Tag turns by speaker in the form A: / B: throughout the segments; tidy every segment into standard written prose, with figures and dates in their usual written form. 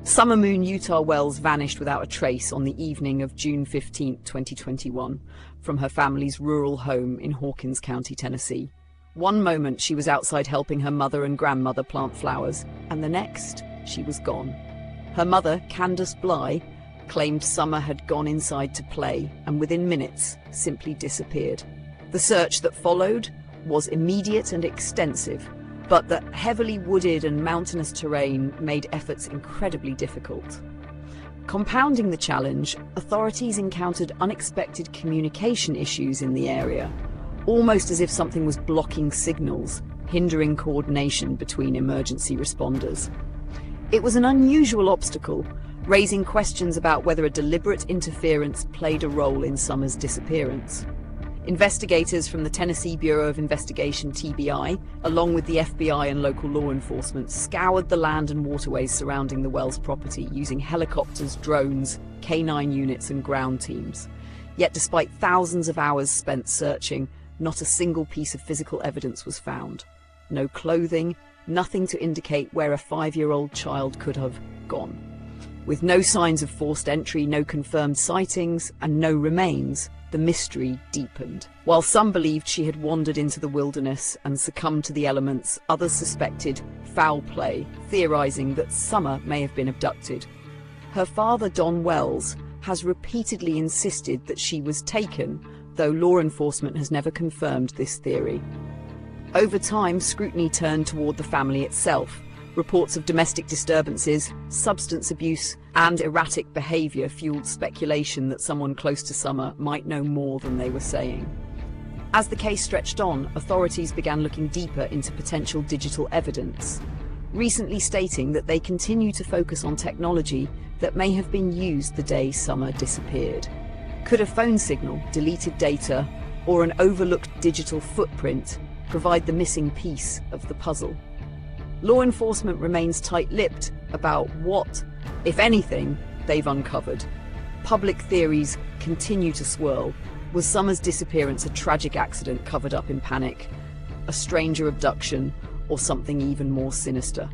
A: Summer Moon Utah Wells vanished without a trace on the evening of June 15, 2021, from her family's rural home in Hawkins County, Tennessee. One moment she was outside helping her mother and grandmother plant flowers, and the next, she was gone. Her mother, Candace Bly, claimed Summer had gone inside to play and within minutes simply disappeared. The search that followed was immediate and extensive, but the heavily wooded and mountainous terrain made efforts incredibly difficult. Compounding the challenge, authorities encountered unexpected communication issues in the area, almost as if something was blocking signals, hindering coordination between emergency responders. It was an unusual obstacle, raising questions about whether a deliberate interference played a role in Summer's disappearance. Investigators from the Tennessee Bureau of Investigation, TBI, along with the FBI and local law enforcement, scoured the land and waterways surrounding the Wells property using helicopters, drones, K-9 units and ground teams. Yet despite thousands of hours spent searching, not a single piece of physical evidence was found. No clothing, nothing to indicate where a 5-year-old child could have gone. With no signs of forced entry, no confirmed sightings, and no remains, the mystery deepened. While some believed she had wandered into the wilderness and succumbed to the elements, others suspected foul play, theorizing that Summer may have been abducted. Her father, Don Wells, has repeatedly insisted that she was taken, though law enforcement has never confirmed this theory. Over time, scrutiny turned toward the family itself. Reports of domestic disturbances, substance abuse, and erratic behavior fueled speculation that someone close to Summer might know more than they were saying. As the case stretched on, authorities began looking deeper into potential digital evidence, recently stating that they continue to focus on technology that may have been used the day Summer disappeared. Could a phone signal, deleted data, or an overlooked digital footprint provide the missing piece of the puzzle? Law enforcement remains tight-lipped about what, if anything, they've uncovered. Public theories continue to swirl. Was Summer's disappearance a tragic accident covered up in panic, a stranger abduction, or something even more sinister?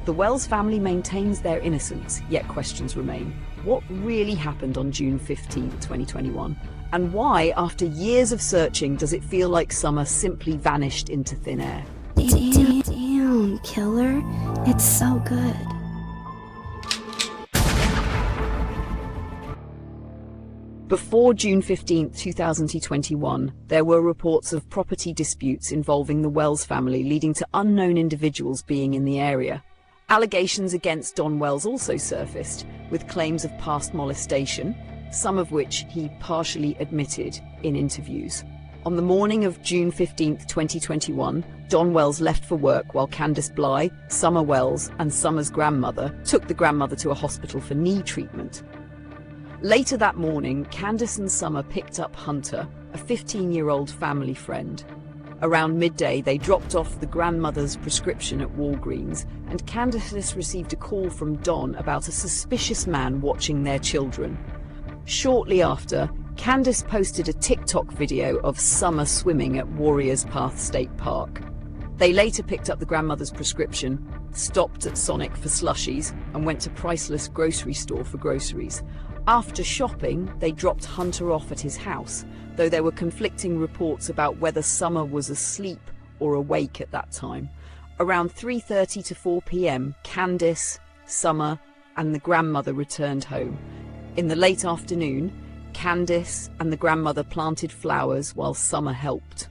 A: The Wells family maintains their innocence, yet questions remain. What really happened on June 15, 2021? And why, after years of searching, does it feel like Summer simply vanished into thin air?
B: Damn, killer. It's so good.
A: Before June 15, 2021, there were reports of property disputes involving the Wells family, leading to unknown individuals being in the area. Allegations against Don Wells also surfaced, with claims of past molestation, some of which he partially admitted in interviews. On the morning of June 15, 2021, Don Wells left for work while Candace Bly, Summer Wells, and Summer's grandmother took the grandmother to a hospital for knee treatment. Later that morning, Candace and Summer picked up Hunter, a 15-year-old family friend. Around midday, they dropped off the grandmother's prescription at Walgreens, and Candace received a call from Don about a suspicious man watching their children. Shortly after, Candace posted a TikTok video of Summer swimming at Warriors Path State Park. They later picked up the grandmother's prescription, stopped at Sonic for slushies, and went to Priceless grocery store for groceries. After shopping, they dropped Hunter off at his house, though there were conflicting reports about whether Summer was asleep or awake at that time. Around 3:30 to 4 p.m., Candace, Summer, and the grandmother returned home. In the late afternoon, Candace and the grandmother planted flowers while Summer helped.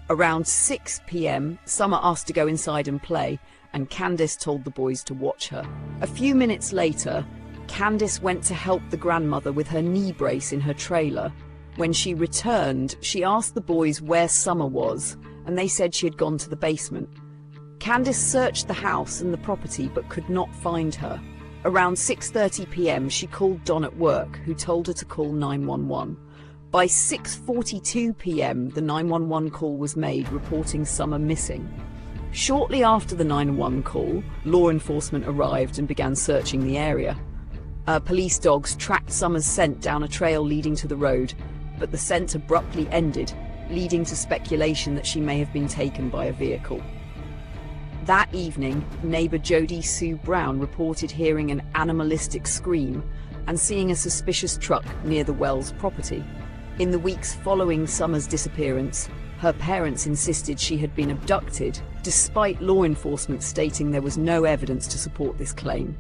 A: Around 6 p.m., Summer asked to go inside and play, and Candace told the boys to watch her. A few minutes later, Candace went to help the grandmother with her knee brace in her trailer. When she returned, she asked the boys where Summer was, and they said she had gone to the basement. Candace searched the house and the property but could not find her. Around 6:30 p.m, she called Don at work, who told her to call 911. By 6:42 p.m, the 911 call was made reporting Summer missing. Shortly after the 911 call, law enforcement arrived and began searching the area. Police dogs tracked Summer's scent down a trail leading to the road, but the scent abruptly ended, leading to speculation that she may have been taken by a vehicle. That evening, neighbor Jody Sue Brown reported hearing an animalistic scream and seeing a suspicious truck near the Wells property. In the weeks following Summer's disappearance, her parents insisted she had been abducted, despite law enforcement stating there was no evidence to support this claim.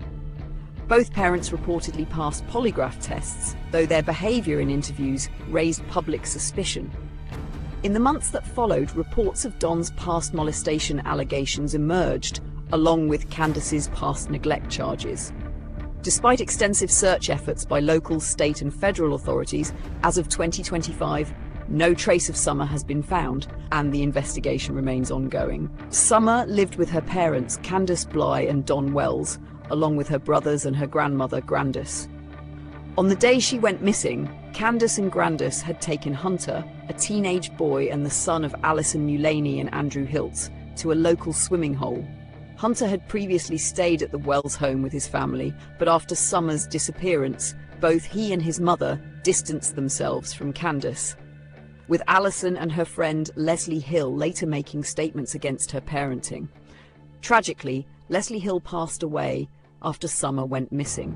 A: Both parents reportedly passed polygraph tests, though their behavior in interviews raised public suspicion. In the months that followed, reports of Don's past molestation allegations emerged, along with Candace's past neglect charges. Despite extensive search efforts by local, state and federal authorities, as of 2025, no trace of Summer has been found, and the investigation remains ongoing. Summer lived with her parents, Candace Bly and Don Wells, along with her brothers and her grandmother, Grandis. On the day she went missing, Candace and Grandis had taken Hunter, a teenage boy and the son of Allison Mulaney and Andrew Hiltz, to a local swimming hole. Hunter had previously stayed at the Wells home with his family, but after Summer's disappearance, both he and his mother distanced themselves from Candace, with Allison and her friend Leslie Hill later making statements against her parenting. Tragically, Leslie Hill passed away after Summer went missing.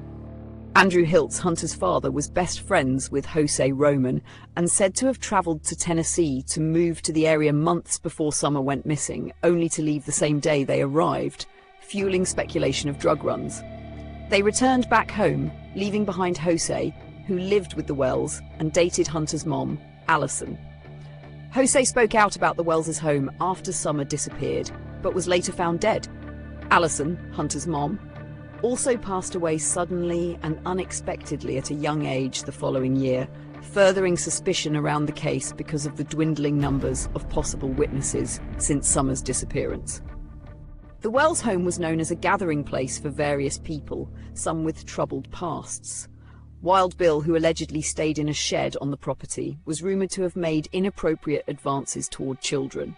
A: Andrew Hiltz, Hunter's father, was best friends with Jose Roman and said to have traveled to Tennessee to move to the area months before Summer went missing, only to leave the same day they arrived, fueling speculation of drug runs. They returned back home, leaving behind Jose, who lived with the Wells and dated Hunter's mom, Allison. Jose spoke out about the Wells' home after Summer disappeared, but was later found dead. Allison, Hunter's mom, also passed away suddenly and unexpectedly at a young age the following year, furthering suspicion around the case because of the dwindling numbers of possible witnesses since Summer's disappearance. The Wells home was known as a gathering place for various people, some with troubled pasts. Wild Bill, who allegedly stayed in a shed on the property, was rumoured to have made inappropriate advances toward children.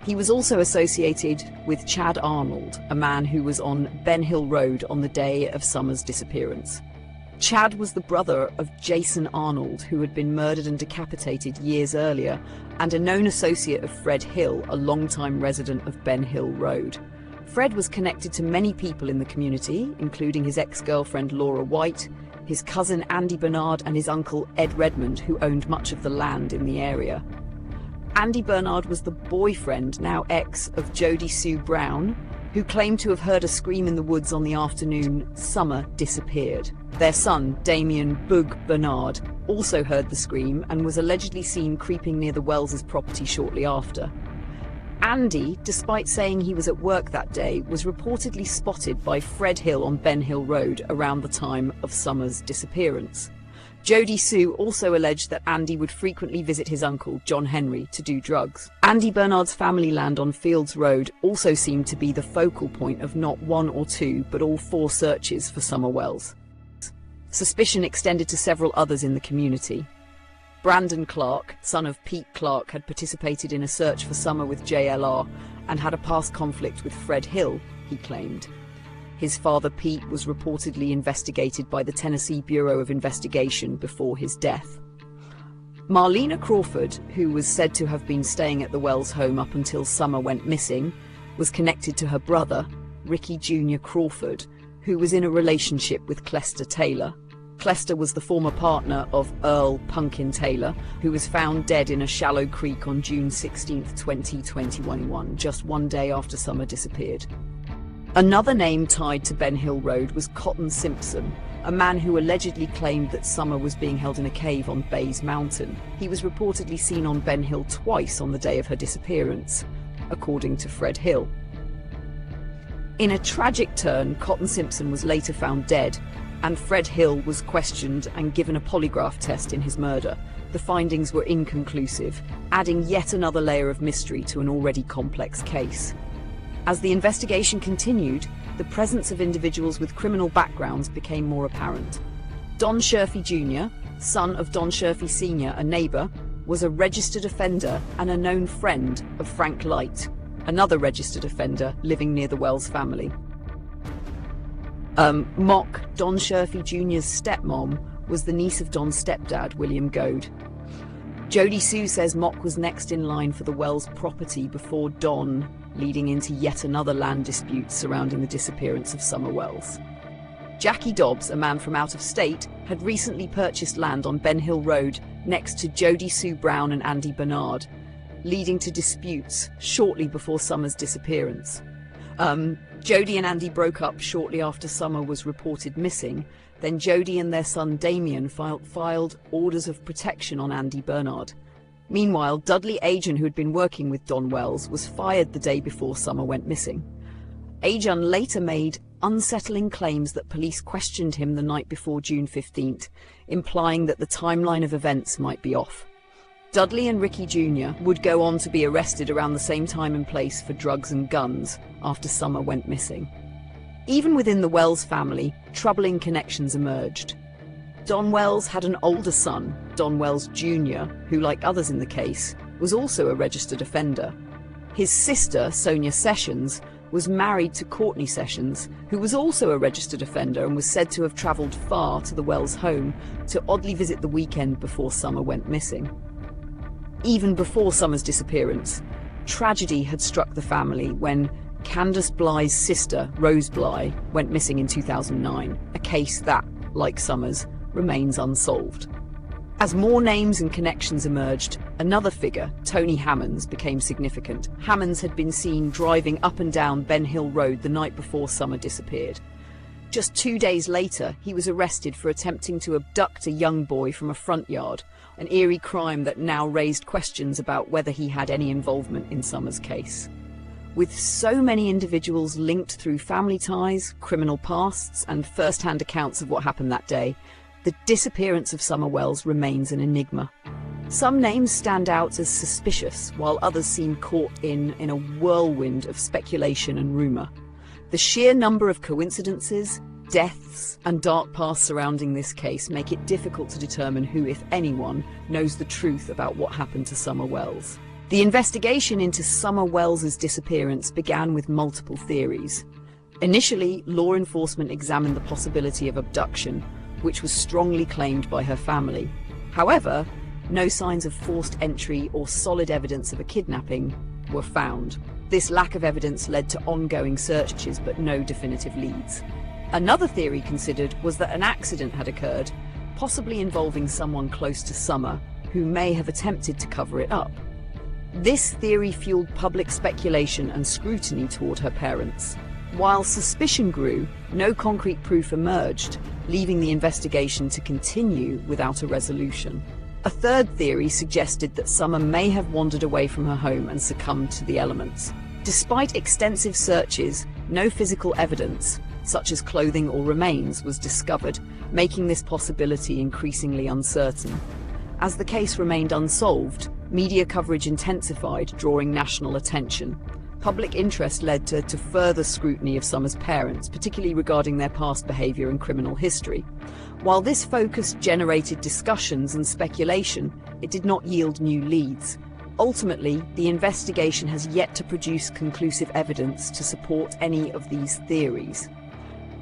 A: He was also associated with Chad Arnold, a man who was on Ben Hill Road on the day of Summer's disappearance. Chad was the brother of Jason Arnold, who had been murdered and decapitated years earlier, and a known associate of Fred Hill, a longtime resident of Ben Hill Road. Fred was connected to many people in the community, including his ex-girlfriend Laura White, his cousin Andy Bernard and his uncle Ed Redmond, who owned much of the land in the area. Andy Bernard was the boyfriend, now ex, of Jody Sue Brown, who claimed to have heard a scream in the woods on the afternoon Summer disappeared. Their son, Damien Boog Bernard, also heard the scream and was allegedly seen creeping near the Wells' property shortly after. Andy, despite saying he was at work that day, was reportedly spotted by Fred Hill on Ben Hill Road around the time of Summer's disappearance. Jody Sue also alleged that Andy would frequently visit his uncle, John Henry, to do drugs. Andy Bernard's family land on Fields Road also seemed to be the focal point of not one or two, but all four searches for Summer Wells. Suspicion extended to several others in the community. Brandon Clark, son of Pete Clark, had participated in a search for Summer with JLR and had a past conflict with Fred Hill, he claimed. His father Pete was reportedly investigated by the Tennessee Bureau of Investigation before his death. Marlena Crawford, who was said to have been staying at the Wells home up until Summer went missing, was connected to her brother, Ricky Jr. Crawford, who was in a relationship with Clester Taylor. Clester was the former partner of Earl Punkin Taylor, who was found dead in a shallow creek on June 16, 2021, just one day after Summer disappeared. Another name tied to Ben Hill Road was Cotton Simpson, a man who allegedly claimed that Summer was being held in a cave on Bays Mountain. He was reportedly seen on Ben Hill twice on the day of her disappearance, according to Fred Hill. In a tragic turn, Cotton Simpson was later found dead, and Fred Hill was questioned and given a polygraph test in his murder. The findings were inconclusive, adding yet another layer of mystery to an already complex case. As the investigation continued, the presence of individuals with criminal backgrounds became more apparent. Don Sherfy Jr., son of Don Sherfy Sr., a neighbor, was a registered offender and a known friend of Frank Light, another registered offender living near the Wells family. Mock, Don Sherfy Jr.'s stepmom, was the niece of Don's stepdad, William Goad. Jody Sue says Mock was next in line for the Wells property before Don leading into yet another land dispute surrounding the disappearance of Summer Wells. Jackie Dobbs, a man from out of state, had recently purchased land on Ben Hill Road next to Jody Sue Brown and Andy Bernard, leading to disputes shortly before Summer's disappearance. Jody and Andy broke up shortly after Summer was reported missing. Then Jody and their son Damien filed orders of protection on Andy Bernard. Meanwhile, Dudley Ajan, who had been working with Don Wells, was fired the day before Summer went missing. Ajan later made unsettling claims that police questioned him the night before June 15th, implying that the timeline of events might be off. Dudley and Ricky Jr. would go on to be arrested around the same time and place for drugs and guns after Summer went missing. Even within the Wells family, troubling connections emerged. Don Wells had an older son, Don Wells Jr., who, like others in the case, was also a registered offender. His sister, Sonia Sessions, was married to Courtney Sessions, who was also a registered offender and was said to have travelled far to the Wells home to oddly visit the weekend before Summer went missing. Even before Summer's disappearance, tragedy had struck the family when Candace Bly's sister, Rose Bly, went missing in 2009, a case that, like Summer's, remains unsolved. As more names and connections emerged, another figure, Tony Hammonds, became significant. Hammonds had been seen driving up and down Ben Hill Road the night before Summer disappeared. Just 2 days later, he was arrested for attempting to abduct a young boy from a front yard, an eerie crime that now raised questions about whether he had any involvement in Summer's case. With so many individuals linked through family ties, criminal pasts, and first-hand accounts of what happened that day, the disappearance of Summer Wells remains an enigma. Some names stand out as suspicious, while others seem caught in a whirlwind of speculation and rumour. The sheer number of coincidences, deaths, and dark pasts surrounding this case make it difficult to determine who, if anyone, knows the truth about what happened to Summer Wells. The investigation into Summer Wells's disappearance began with multiple theories. Initially, law enforcement examined the possibility of abduction, which was strongly claimed by her family. However, no signs of forced entry or solid evidence of a kidnapping were found. This lack of evidence led to ongoing searches, but no definitive leads. Another theory considered was that an accident had occurred, possibly involving someone close to Summer, who may have attempted to cover it up. This theory fueled public speculation and scrutiny toward her parents. While suspicion grew, no concrete proof emerged, leaving the investigation to continue without a resolution. A third theory suggested that Summer may have wandered away from her home and succumbed to the elements. Despite extensive searches, no physical evidence, such as clothing or remains, was discovered, making this possibility increasingly uncertain. As the case remained unsolved, media coverage intensified, drawing national attention. Public interest led to further scrutiny of Summer's parents, particularly regarding their past behaviour and criminal history. While this focus generated discussions and speculation, it did not yield new leads. Ultimately, the investigation has yet to produce conclusive evidence to support any of these theories.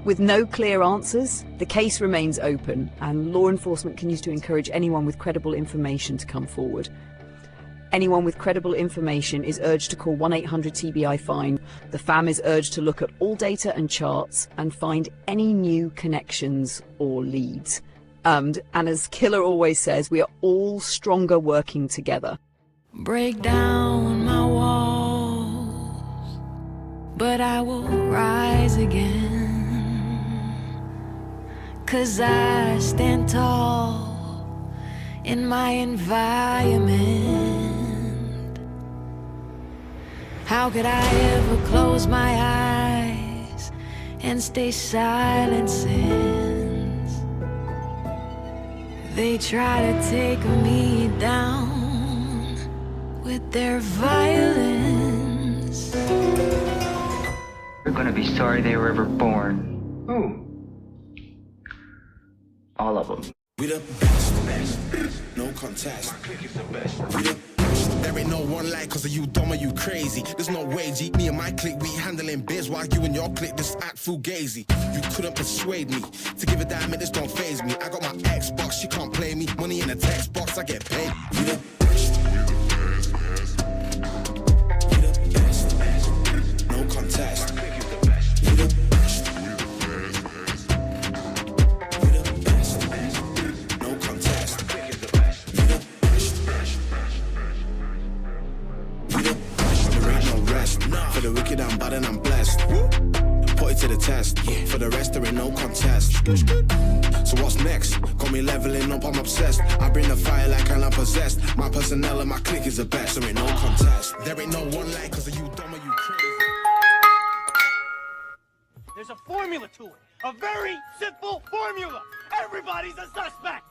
A: With no clear answers, the case remains open, and law enforcement continues to encourage anyone with credible information to come forward. Anyone with credible information is urged to call 1-800-TBI-FIND. The fam is urged to look at all data and charts and find any new connections or leads. And as Killer always says, we are all stronger working together.
C: Break down my walls, but I will rise again. 'Cause I stand tall in my environment. How could I ever close my eyes and stay silent since they try to take me down with their violence?
D: They're gonna be sorry they were ever born.
E: Who?
D: All of them.
F: We the best, no contest.
E: My clique is the best.
F: We the best. There ain't no one like cause of you dumb or you crazy. There's no way, G. Me and my clique, we handling biz while you and your clique just act fugazi. You couldn't persuade me to give a damn, it just don't faze me. I got my Xbox, she can't play me. Money in a text box, I get paid. We the best. We the best. rest. For the wicked, I'm bad and I'm blessed. Put it to the test. For the rest, there ain't no contest. So what's next? Got me leveling up, I'm obsessed. I bring the fire like I'm possessed. My personnel and my clique is the best. There ain't no contest. There ain't no one like, cause of you dumb or you crazy.
E: There's a formula to it. A very simple formula. Everybody's a suspect.